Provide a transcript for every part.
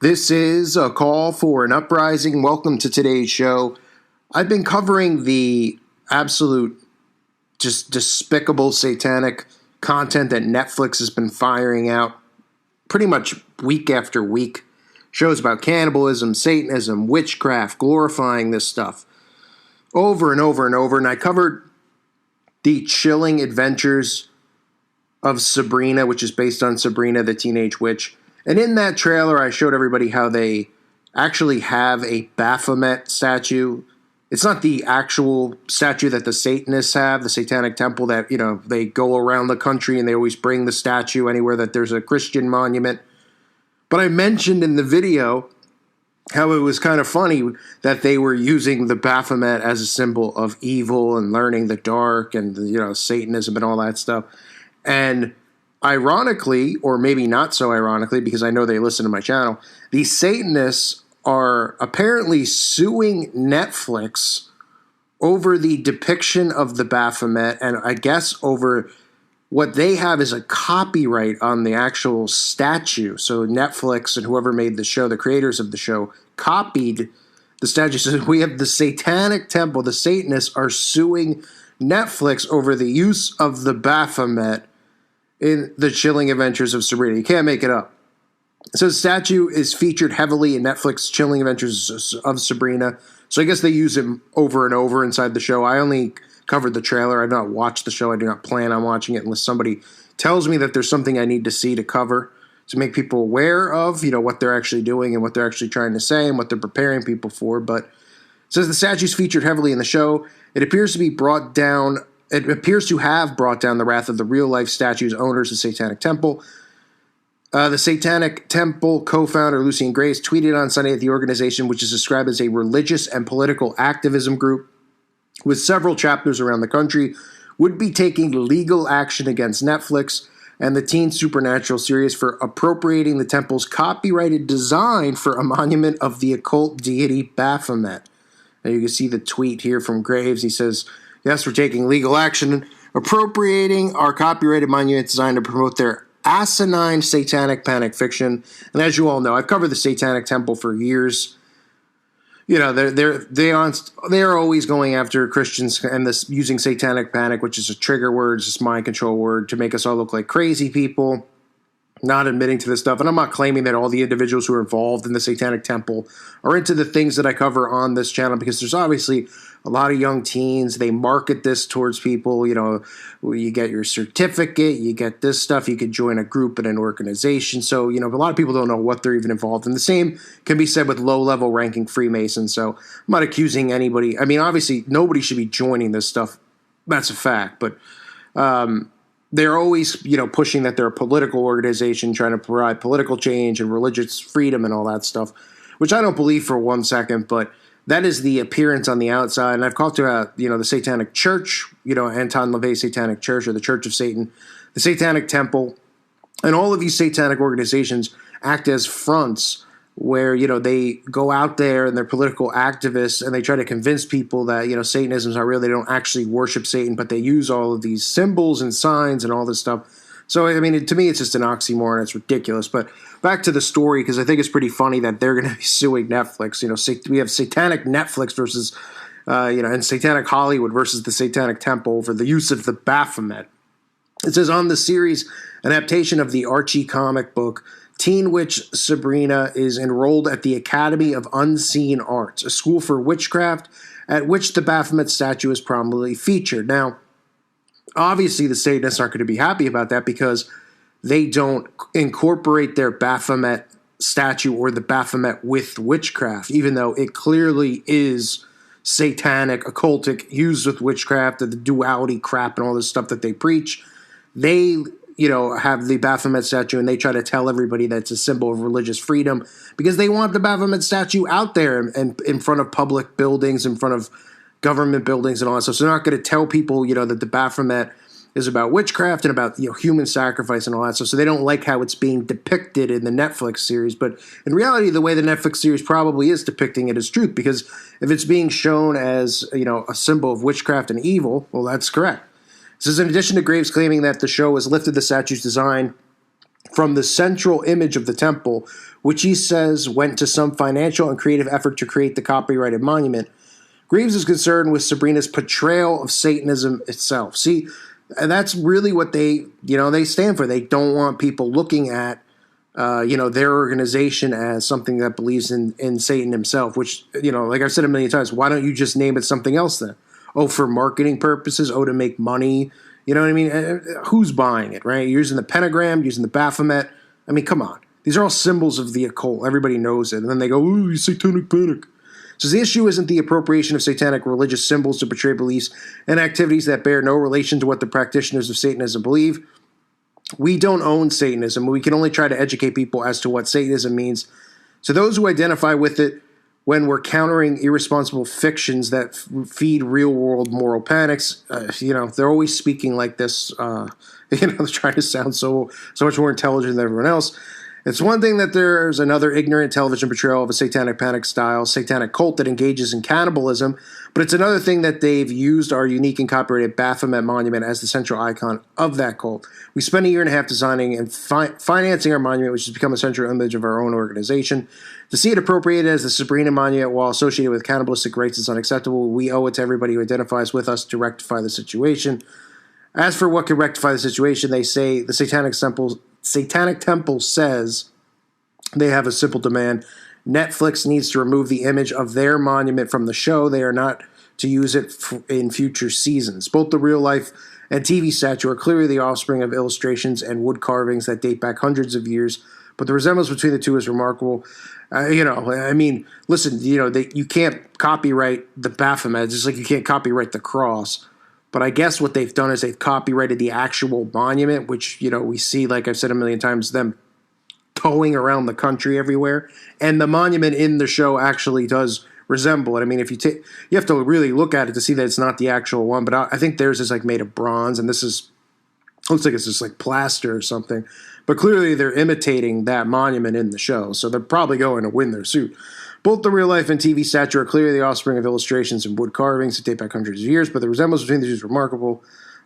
This is a call for an uprising. Welcome to today's show. I've been covering the absolute, just despicable satanic content that Netflix has been firing out pretty much week after week. Shows about cannibalism, Satanism, witchcraft, glorifying this stuff over and over and over. And I covered the chilling adventures of Sabrina, which is based on Sabrina the Teenage Witch. And in that trailer, I showed everybody how they actually have a Baphomet statue. It's not the actual statue that the Satanists have, the Satanic Temple that, they go around the country and they always bring the statue anywhere that there's a Christian monument. But I mentioned in the video how it was kind of funny that they were using the Baphomet as a symbol of evil and learning the dark and, Satanism and all that stuff. And ironically, or maybe not so ironically, because I know they listen to my channel, these Satanists are apparently suing Netflix over the depiction of the Baphomet, and I guess over what they have is a copyright on the actual statue. So Netflix and whoever made the show, the creators of the show, copied the statue. So we have the Satanic Temple, the Satanists are suing Netflix over the use of the Baphomet in the chilling adventures of Sabrina. You can't make it up. So the statue is featured heavily in Netflix Chilling Adventures of Sabrina. So I guess they use it over and over inside the show. I only covered the trailer. I've not watched the show. I do not plan on watching it unless somebody tells me that there's something I need to see to cover to make people aware of, what they're actually doing and what they're actually trying to say and what they're preparing people for. But it says the statue's featured heavily in the show. It appears to have brought down the wrath of the real-life statue's owners, the Satanic Temple. The Satanic Temple co-founder Lucien Grace tweeted on Sunday that the organization, which is described as a religious and political activism group with several chapters around the country, would be taking legal action against Netflix and the teen supernatural series for appropriating the temple's copyrighted design for a monument of the occult deity Baphomet. And you can see the tweet here from Graves. He says, "Yes, we're taking legal action, appropriating our copyrighted monument design to promote their asinine satanic panic fiction." And as you all know, I've covered the Satanic Temple for years. They're always going after Christians and this using satanic panic, which is a trigger word, just mind control word, to make us all look like crazy people, not admitting to this stuff. And I'm not claiming that all the individuals who are involved in the Satanic Temple are into the things that I cover on this channel, because there's obviously a lot of young teens. They market this towards people, you get your certificate, you get this stuff, you could join a group and an organization. So, a lot of people don't know what they're even involved in. The same can be said with low-level ranking Freemasons. So I'm not accusing anybody. I mean, obviously, nobody should be joining this stuff. That's a fact. But they're always, pushing that they're a political organization trying to provide political change and religious freedom and all that stuff, which I don't believe for 1 second, but that is the appearance on the outside. And I've talked about, the Satanic Church, Anton LaVey's Satanic Church, or the Church of Satan, the Satanic Temple, and all of these satanic organizations act as fronts where, they go out there and they're political activists and they try to convince people that, Satanism is not real. They don't actually worship Satan, but they use all of these symbols and signs and all this stuff. So, I mean, to me, it's just an oxymoron. It's ridiculous. But back to the story, because I think it's pretty funny that they're going to be suing Netflix. We have satanic Netflix versus, and satanic Hollywood versus the Satanic Temple for the use of the Baphomet. It says, on the series adaptation of the Archie comic book, teen witch Sabrina is enrolled at the Academy of Unseen Arts, a school for witchcraft at which the Baphomet statue is prominently featured. Now, obviously, the Satanists aren't going to be happy about that because they don't incorporate their Baphomet statue or the Baphomet with witchcraft, even though it clearly is satanic, occultic, used with witchcraft, and the duality crap and all this stuff that they preach. They, have the Baphomet statue and they try to tell everybody that it's a symbol of religious freedom because they want the Baphomet statue out there and in front of public buildings, in front of government buildings and all that stuff. So they're not going to tell people, that the Baphomet is about witchcraft and about human sacrifice and all that stuff. So they don't like how it's being depicted in the Netflix series. But in reality, the way the Netflix series probably is depicting it is truth, because if it's being shown as a symbol of witchcraft and evil, well, that's correct. It says, in addition to Graves claiming that the show has lifted the statue's design from the central image of the temple, which he says went to some financial and creative effort to create the copyrighted monument. Greaves is concerned with Sabrina's portrayal of Satanism itself. See, and that's really what they stand for. They don't want people looking at, their organization as something that believes in Satan himself, which, like I've said a million times, why don't you just name it something else then? Oh, for marketing purposes? Oh, to make money? You know what I mean? Who's buying it, right? You're using the pentagram, using the Baphomet. I mean, come on. These are all symbols of the occult. Everybody knows it. And then they go, ooh, satanic panic. So the issue isn't the appropriation of satanic religious symbols to portray beliefs and activities that bear no relation to what the practitioners of Satanism believe. We don't own Satanism. We can only try to educate people as to what Satanism means. So those who identify with it when we're countering irresponsible fictions that feed real-world moral panics, they're always speaking like this. They're trying to sound so much more intelligent than everyone else. It's one thing that there's another ignorant television portrayal of a satanic panic-style satanic cult that engages in cannibalism, but it's another thing that they've used our unique and copyrighted Baphomet monument as the central icon of that cult. We spent a year and a half designing and financing our monument, which has become a central image of our own organization. To see it appropriated as the Sabrina monument while associated with cannibalistic rites is unacceptable. We owe it to everybody who identifies with us to rectify the situation. As for what can rectify the situation, they say the Satanic Temple says they have a simple demand. Netflix needs to remove the image of their monument from the show. They are not to use it in future seasons. Both the real life and TV statue are clearly the offspring of illustrations and wood carvings that date back hundreds of years, but the resemblance between the two is remarkable. Listen, you can't copyright the Baphomet, just like you can't copyright the cross. But I guess what they've done is they've copyrighted the actual monument, which, we see, like I've said a million times, them towing around the country everywhere. And the monument in the show actually does resemble it. I mean, if you have to really look at it to see that it's not the actual one. But I think theirs is like made of bronze, and this looks like it's just like plaster or something. But clearly they're imitating that monument in the show, so they're probably going to win their suit. Both the real life and TV statue are clearly the offspring of illustrations and wood carvings that date back hundreds of years, but the resemblance between the two is remarkable.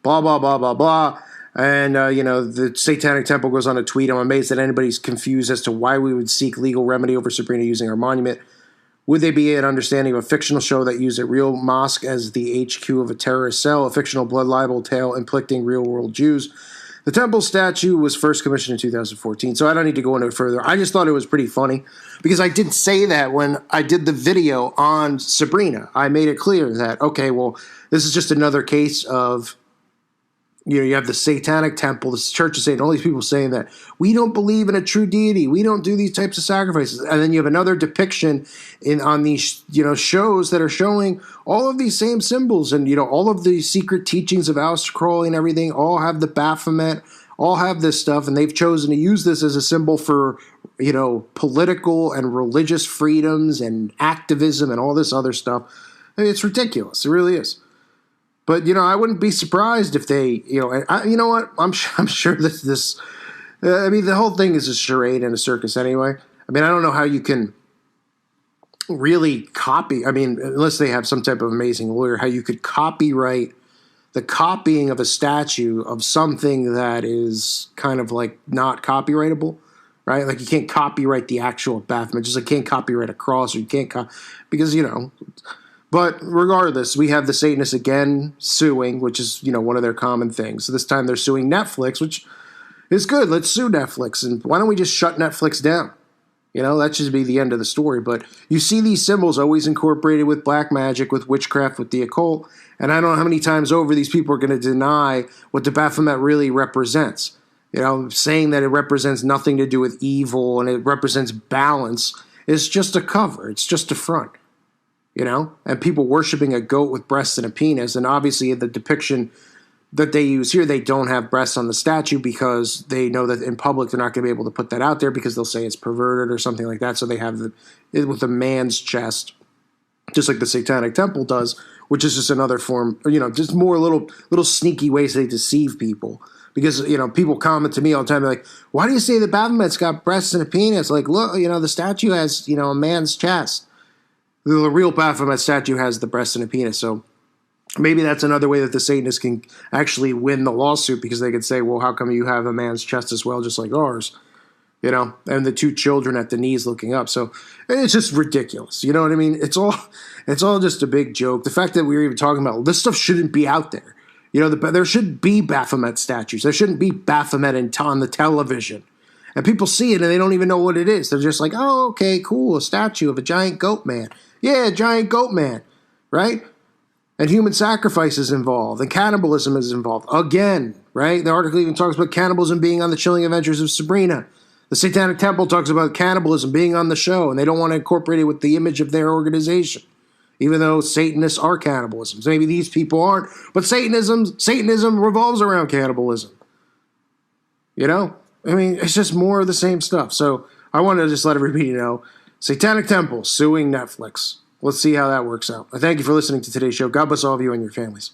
Blah, blah, blah, blah, blah. And, the Satanic Temple goes on to tweet, I'm amazed that anybody's confused as to why we would seek legal remedy over Sabrina using our monument. Would they be an understanding of a fictional show that used a real mosque as the HQ of a terrorist cell, a fictional blood libel tale inflicting real-world Jews? The temple statue was first commissioned in 2014, so I don't need to go into it further. I just thought it was pretty funny because I did say that when I did the video on Sabrina. I made it clear that, okay, well, this is just another case of, you have the Satanic Temple, the Church of Satan, all these people saying that we don't believe in a true deity, we don't do these types of sacrifices. And then you have another depiction on these, shows that are showing all of these same symbols and, all of the secret teachings of Aleister Crowley and everything, all have the Baphomet, all have this stuff, and they've chosen to use this as a symbol for, political and religious freedoms and activism and all this other stuff. I mean, it's ridiculous. It really is. But, I wouldn't be surprised if they, what? I'm sure that this, the whole thing is a charade and a circus anyway. I mean, I don't know how you can really copy, unless they have some type of amazing lawyer, how you could copyright the copying of a statue of something that is kind of like not copyrightable, right? Like you can't copyright the actual Baphomet, just like you can't copyright a cross, or you can't, because, But regardless, we have the Satanists again suing, which is, one of their common things. So this time they're suing Netflix, which is good. Let's sue Netflix. And why don't we just shut Netflix down? That should be the end of the story. But you see these symbols always incorporated with black magic, with witchcraft, with the occult. And I don't know how many times over these people are going to deny what the Baphomet really represents. Saying that it represents nothing to do with evil and it represents balance is just a cover. It's just a front. And people worshiping a goat with breasts and a penis. And obviously the depiction that they use here, they don't have breasts on the statue because they know that in public they're not going to be able to put that out there because they'll say it's perverted or something like that. So they have it with a man's chest, just like the Satanic Temple does, which is just another form, just more little sneaky ways they deceive people. Because, people comment to me all the time, like, why do you say the Baphomet's got breasts and a penis? Like, look, the statue has, a man's chest. The real Baphomet statue has the breast and a penis, so Maybe that's another way that the Satanists can actually win the lawsuit, because they could say, well, how come you have a man's chest as well, just like ours? And the two children at the knees looking up. So it's just ridiculous. You know what I mean? It's all just a big joke. The fact that we're even talking about this stuff shouldn't be out there. There should be Baphomet statues. There shouldn't be Baphomet on the television. And people see it and they don't even know what it is. They're just like, oh, okay, cool, a statue of a giant goat man. Yeah, a giant goat man, right? And human sacrifice is involved, and cannibalism is involved again, right? The article even talks about cannibalism being on the Chilling Adventures of Sabrina. The Satanic Temple talks about cannibalism being on the show, and they don't want to incorporate it with the image of their organization, even though Satanists are cannibalism. So maybe these people aren't, but Satanism revolves around cannibalism. It's just more of the same stuff. So I wanted to just let everybody know, Satanic Temple suing Netflix. Let's see how that works out. I thank you for listening to today's show. God bless all of you and your families.